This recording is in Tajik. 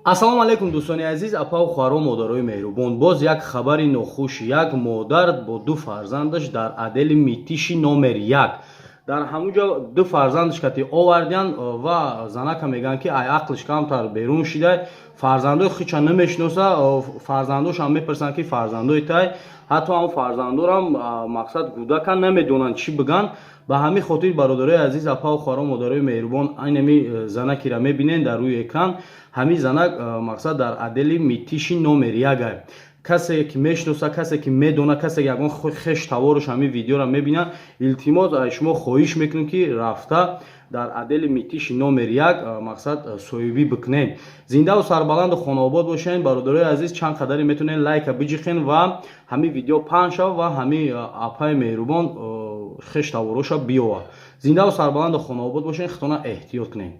ассалому алайкум дӯстони азиз, апа ва хуаро, модарои меҳрубон. Боз як хабари нохуш. Як модар бо ду фарзандаш дар адели митиши номер 1 дар ҳамуҷо ду фарзандаш кати овардиян ва занака мегӯянд ки ай ақлиш камтар берун шида, фарзандои хича намешиноса, фарзандошам мепурсанд ки фарзандои тай, ҳатто ҳам фарзандорам мақсад гудака намедонанд чӣ бигӯянд. ба ҳамин хотир бародарои азиз, апа ва хуаро, модарои меҳрубон, айнами занакира мебинед дар рӯи экран. ҳамин занак мақсад дар адели митиши номер 1 касе ки мешиноса, касе ки медона, касе ки ягон хеш таворуш ҳамин видеоро мебинад, илтимос шумо хоҳиш мекунем ки рафта дар адели митиши номер 1 мақсад соҳибӣ бикунед. Зиндаву сарбаланду хонаобод бошед. Бародарои азиз, чанд қадаре метавонед лайка биҷиқен ва ҳамин видео паҳн шава ва ҳамин апаи меҳрубон хеш таворуша биёвад. Зиндаву сарбаланду хонаобод бошед. Худона эҳтиёт кунед.